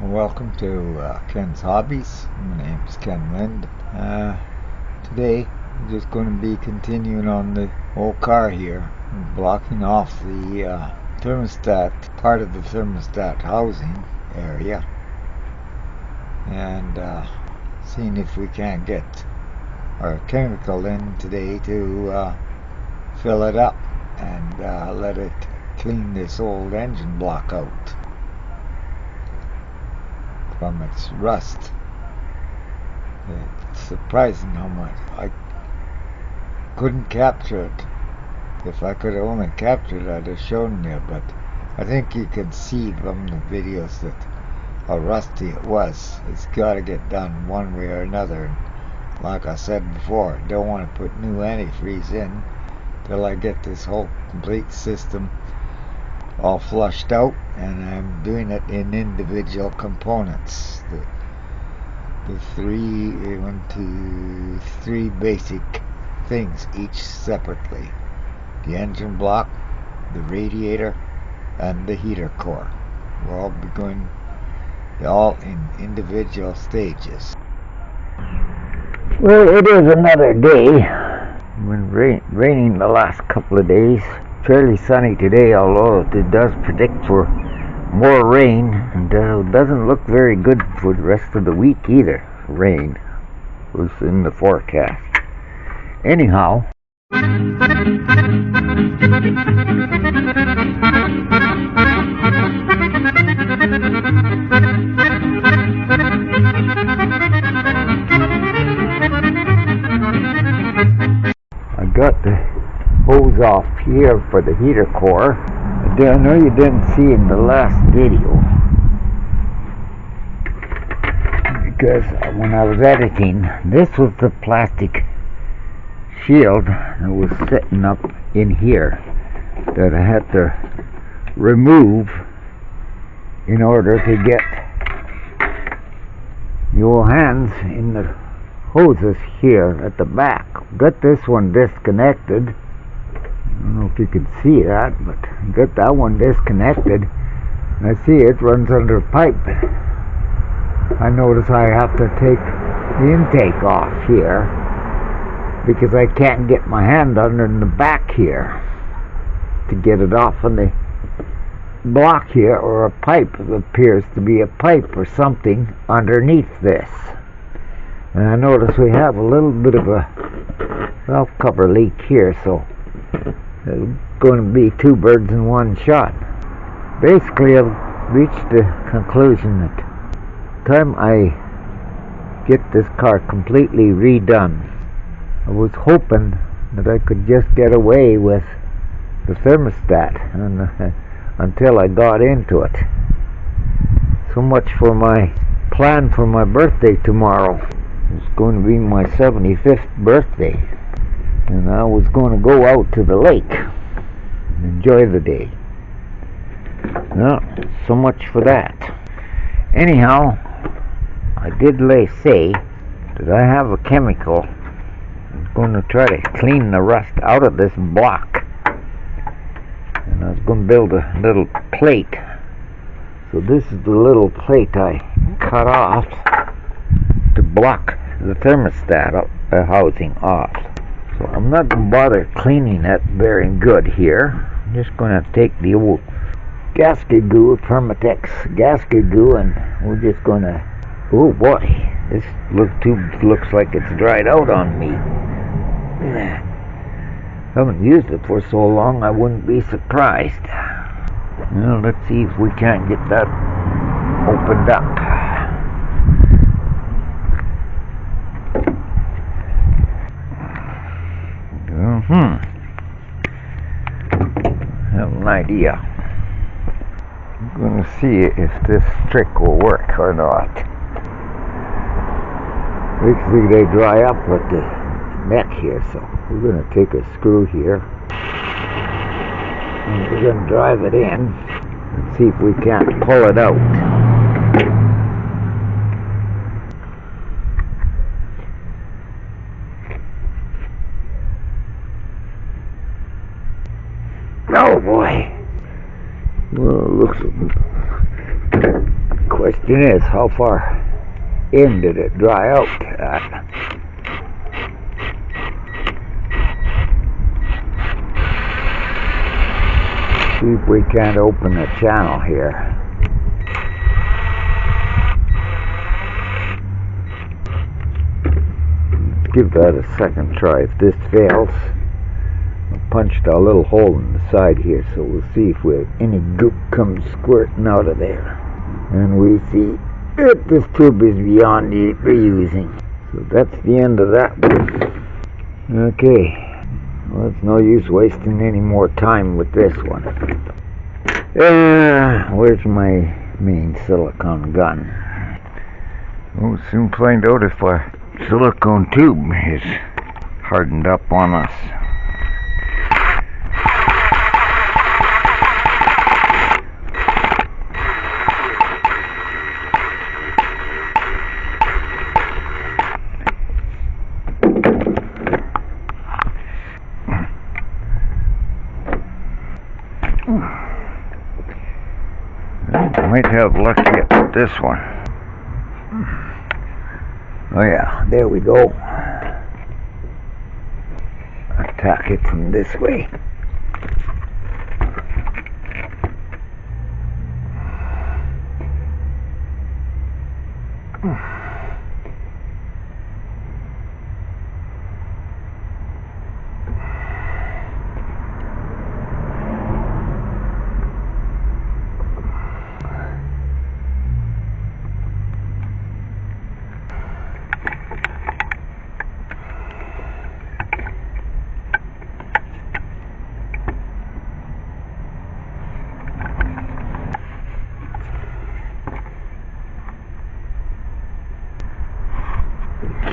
Welcome to Ken's Hobbies. My name's Ken Lind. Today I'm just going to be continuing on the old car here, blocking off the thermostat, part of the thermostat housing area, and seeing if we can't get our chemical in today to fill it up and let it clean this old engine block out from its rust. It's surprising how much I couldn't capture it. If I could have only captured it, I'd have shown you, but I think you can see from the videos that how rusty it was. It's got to get done one way or another. And like I said before, I don't want to put new antifreeze in till I get this whole complete system all flushed out, and I'm doing it in individual components. The three basic things, each separately: the engine block, the radiator, and the heater core. We'll all be going all in individual stages. Well, it is another day. It's been raining the last couple of days. Fairly sunny today, although it does predict for more rain, and doesn't look very good for the rest of the week either. Rain was in the forecast. Anyhow, I got the hose off here for the heater core. I know you didn't see in the last video, because when I was editing, this was the plastic shield that was sitting up in here that I had to remove in order to get your hands in the hoses here at the back. Got this one disconnected. I don't know if you can see that, but got that one disconnected. I see it runs under a pipe. I notice I have to take the intake off here because I can't get my hand under in the back here to get it off on the block here, or a pipe. It appears to be a pipe or something underneath this. And I notice we have a little bit of a valve cover leak here, so it's going to be two birds in one shot. Basically, I've reached the conclusion that the time I get this car completely redone, I was hoping that I could just get away with the thermostat until I got into it. So much for my plan for my birthday tomorrow. It's going to be my 75th birthday, and I was going to go out to the lake and enjoy the day. Well, so much for that. Anyhow, I did say that I have a chemical. I'm going to try to clean the rust out of this block, and I was going to build a little plate. So this is the little plate I cut off to block the thermostat housing off. So I'm not going to bother cleaning it very good here. I'm just going to take the old gasket glue, Permatex gasket glue, and we're just going to... Oh boy, this looks like it's dried out on me. Haven't used it for so long, I wouldn't be surprised. Well, let's see if we can't get that opened up. I have an idea. I'm going to see if this trick will work or not. Basically, they dry up at the neck here, so we're going to take a screw here and we're going to drive it in and see if we can't pull it out. Oh boy! Well, it looks Question is, how far in did it dry out at? See if we can't open the channel here. Let's give that a second try. If this fails, I punched a little hole in the side here, so we'll see if any goop comes squirting out of there. And we see if this tube is beyond reusing. So that's the end of that one. Okay. Well, it's no use wasting any more time with this one. Where's my main silicone gun? We'll soon find out if our silicone tube is hardened up on us. Might have luck yet with this one. Oh yeah, there we go. Attack it from this way.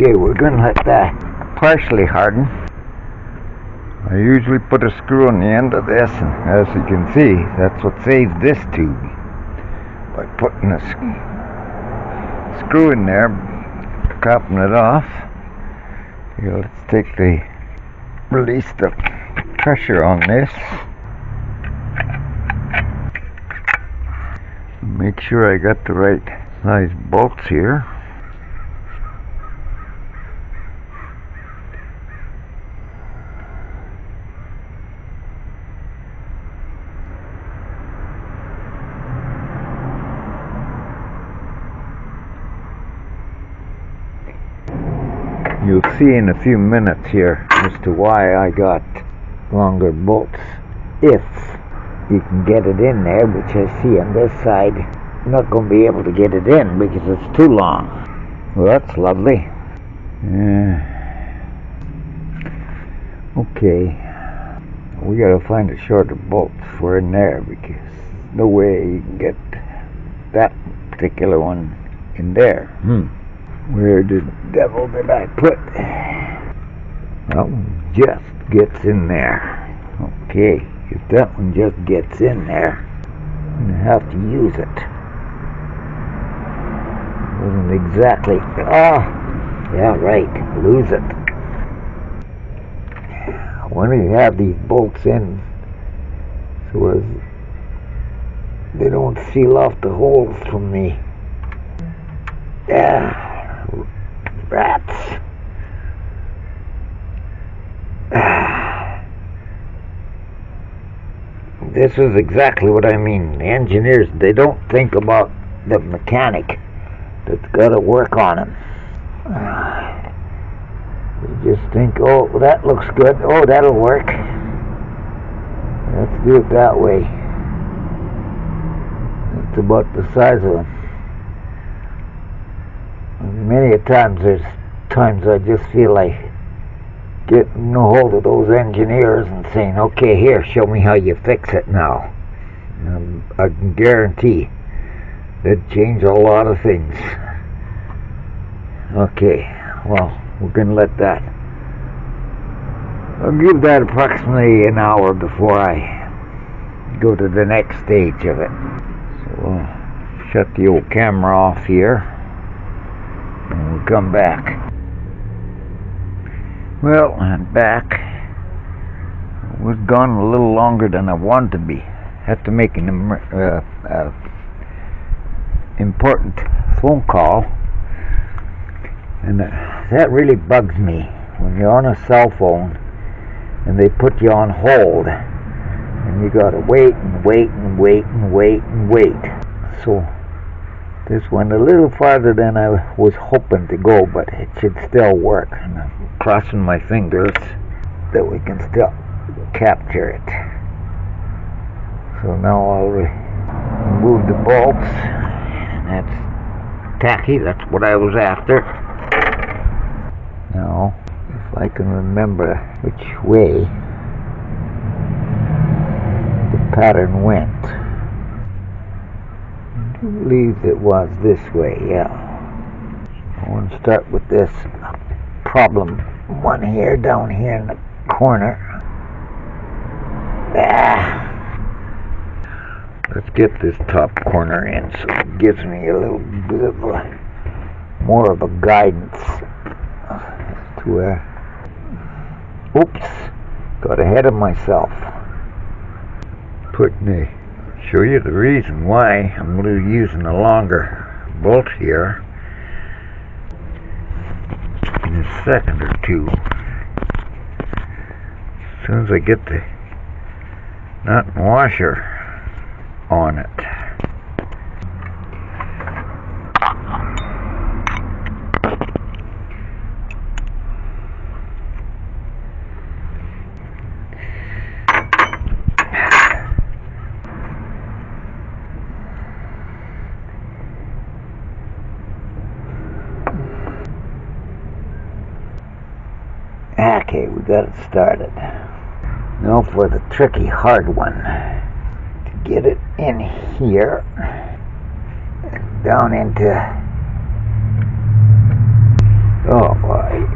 Okay, we're going to let that partially harden. I usually put a screw on the end of this, and as you can see, that's what saves this tube. By putting a screw in there, capping it off, let's release the pressure on this. Make sure I got the right size bolts here. You'll see in a few minutes here as to why I got longer bolts. If you can get it in there, which I see on this side, I'm not going to be able to get it in because it's too long. Well, that's lovely. Okay, we got to find a shorter bolt for in there because no way you can get that particular one in there. Where the devil did I put? That one just gets in there. Okay, if that one just gets in there, I'm going to have to use it. Wasn't exactly... yeah, right, lose it. I want to have these bolts in so as they don't seal off the holes from me. Rats. This is exactly what I mean. The engineers, they don't think about the mechanic that's got to work on them. They just think, oh, that looks good. Oh, that'll work. Let's do it that way. It's about the size of them. Many a times there's times I just feel like getting a hold of those engineers and saying, okay, here, show me how you fix it now. I can guarantee they'd change a lot of things. Okay, well, we're going to let that. I'll give that approximately an hour before I go to the next stage of it. So I'll shut the old camera off here. And we'll come back. Well, I'm back. I was gone a little longer than I wanted to be. Had to make an important phone call, and that really bugs me when you're on a cell phone and they put you on hold and you gotta wait and wait and wait and wait and wait. So this went a little farther than I was hoping to go, but it should still work, and I'm crossing my fingers that we can still capture it. So now I'll remove the bolts, and that's tacky, that's what I was after. Now, if I can remember which way the pattern went. I do believe it was this way, yeah. I want to start with this problem one here, down here in the corner. Let's get this top corner in so it gives me a little bit of more of a guidance to where. Oops, got ahead of myself. Show you the reason why I'm using a longer bolt here in a second or two. As soon as I get the nut and washer on it. Okay, we got it started. Now for the tricky hard one. To get it in here, down into, oh boy.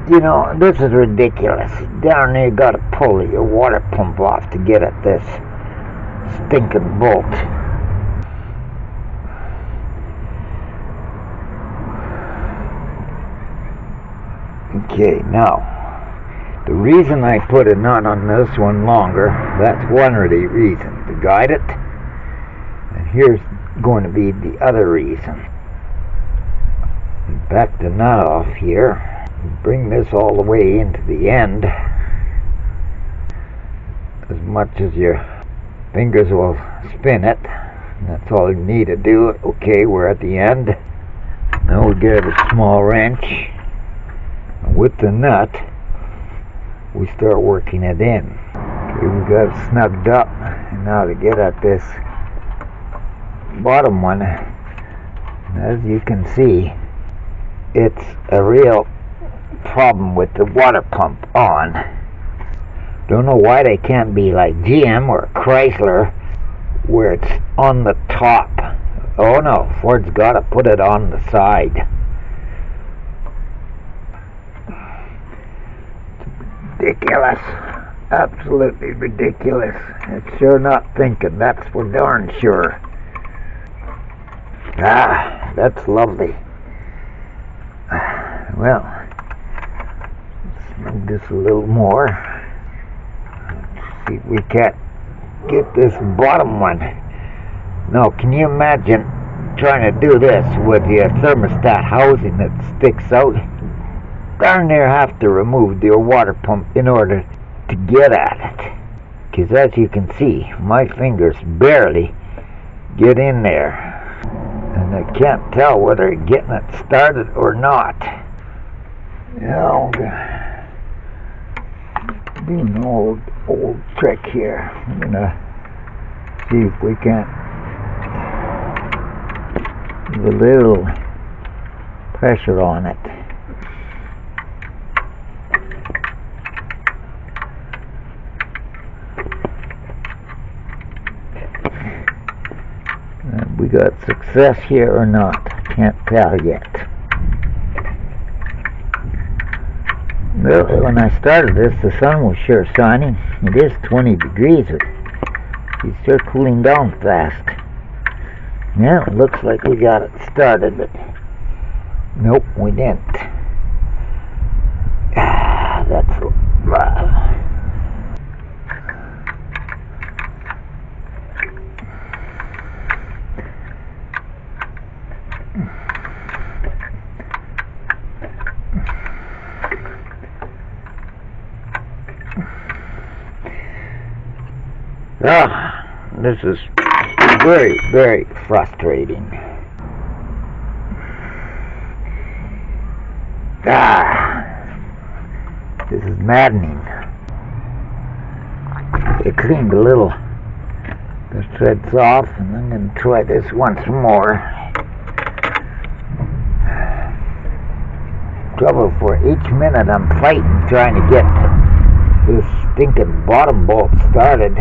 You know, this is ridiculous. Down there you gotta pull your water pump off to get at this stinking bolt. Okay, now, the reason I put a nut on this one longer, that's one of the reasons, to guide it. And here's going to be the other reason. Back the nut off here, bring this all the way into the end, as much as your fingers will spin it. That's all you need to do. Okay, we're at the end. Now we get a small wrench. With the nut, we start working it in. Okay, we got it snugged up, and now to get at this bottom one, as you can see, it's a real problem with the water pump on. Don't know why they can't be like GM or Chrysler, where it's on the top. Oh no, Ford's got to put it on the side. Ridiculous. Absolutely ridiculous. It's sure not thinking, that's for darn sure. Ah, that's lovely. Well, let's move this a little more. Let's see if we can't get this bottom one. Now, can you imagine trying to do this with your thermostat housing that sticks out? Darn near have to remove your water pump in order to get at it. Because as you can see, my fingers barely get in there. And I can't tell whether I'm getting it started or not. Now, do an old trick here. I'm gonna see if we can't give a little pressure on it. We got success here or not, can't tell yet. Well, when I started this, the sun was sure shining. It is 20 degrees. It's sure cooling down fast. Yeah, it looks like we got it started, but nope, we didn't. That's This is very, very frustrating. This is maddening. I cleaned the threads off, and I'm going to try this once more. Trouble, for each minute I'm fighting trying to get this stinking bottom bolt started.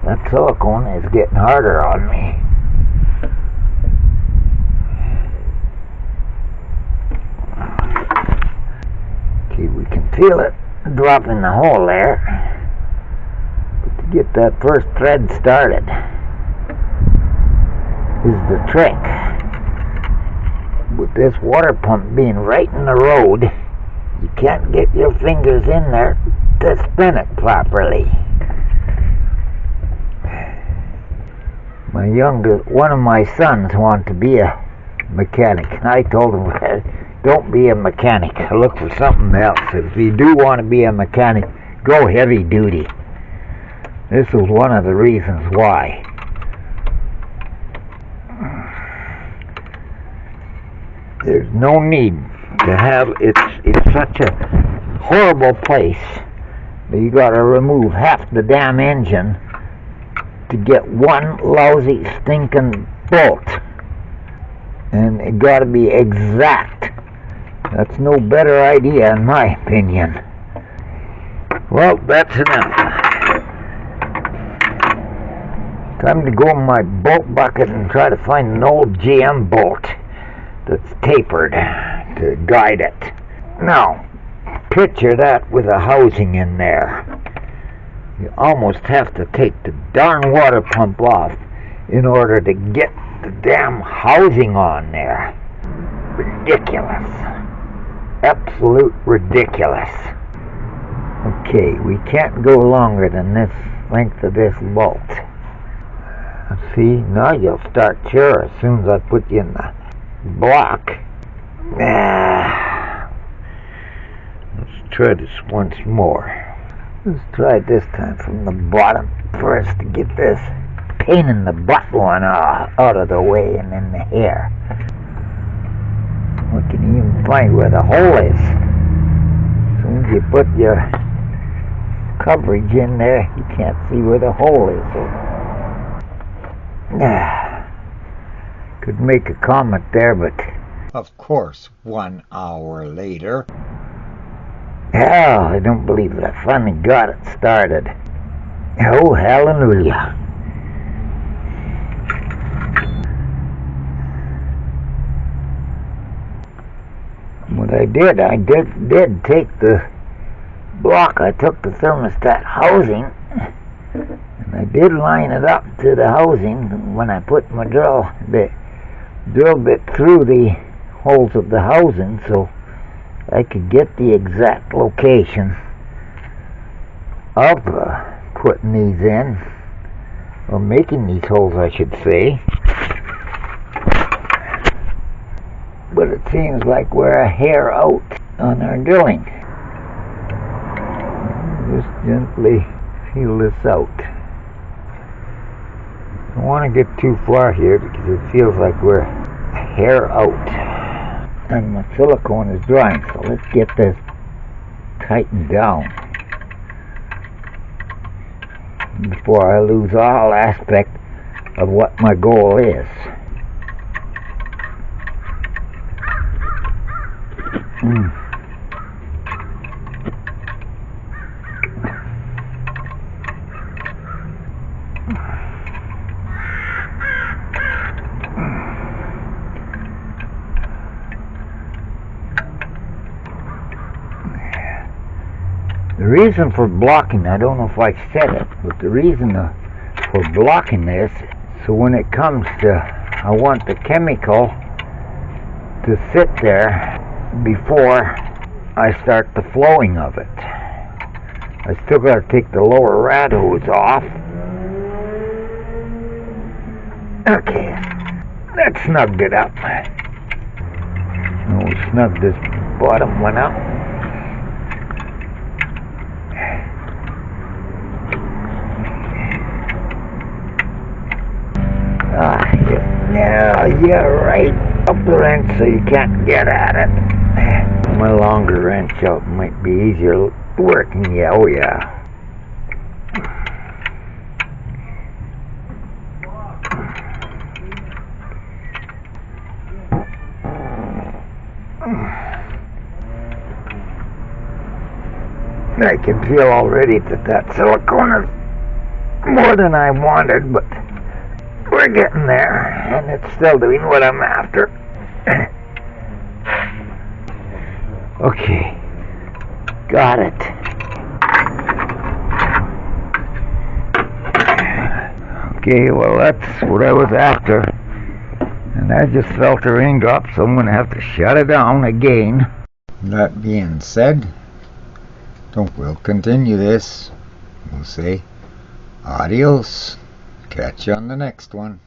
That silicone is getting harder on me. Okay, we can feel it drop in the hole there. But to get that first thread started is the trick. With this water pump being right in the road, you can't get your fingers in there to spin it properly. One of my sons wanted to be a mechanic, and I told him, don't be a mechanic, look for something else. If you do want to be a mechanic, go heavy duty. This was one of the reasons why. There's no need to have, it's such a horrible place that you got to remove half the damn engine to get one lousy stinking bolt, and it got to be exact. That's no better idea in my opinion. Well, that's enough. Time to go in my bolt bucket and try to find an old GM bolt that's tapered to guide it. Now, picture that with a housing in there. You almost have to take the darn water pump off in order to get the damn housing on there. Ridiculous. Absolute ridiculous. Okay, we can't go longer than this length of this bolt. See, now you'll start sure as soon as I put you in the block. Let's try this once more. Let's try it this time from the bottom first to get this pain in the butt one out of the way and in the hair. We can even find where the hole is. As soon as you put your coverage in there, you can't see where the hole is. Could make a comment there, but... Of course, 1 hour later. Oh, I don't believe it. I finally got it started. Oh, hallelujah. What I did take the block. I took the thermostat housing, and I did line it up to the housing when I put my drill bit through the holes of the housing, so I could get the exact location of putting these in, or making these holes, I should say. But it seems like we're a hair out on our drilling. Just gently feel this out. I don't want to get too far here because it feels like we're a hair out. And my silicone is drying, so let's get this tightened down before I lose all aspect of what my goal is. The reason for blocking, I don't know if I said it, but the reason for blocking this, so when it comes to, I want the chemical to sit there before I start the flowing of it. I still got to take the lower rad hose off. Okay, that snugged it up. Now we snug this bottom one up. Yeah, right up the wrench so you can't get at it. My longer wrench out might be easier working. Yeah, oh yeah. I can feel already that silicone is more than I wanted, but we're getting there, and it's still doing what I'm after. Okay, got it. Okay, well that's what I was after, and I just felt a raindrop, so I'm gonna have to shut it down again. That being said, we'll continue this. We'll say adios. Catch you on the next one.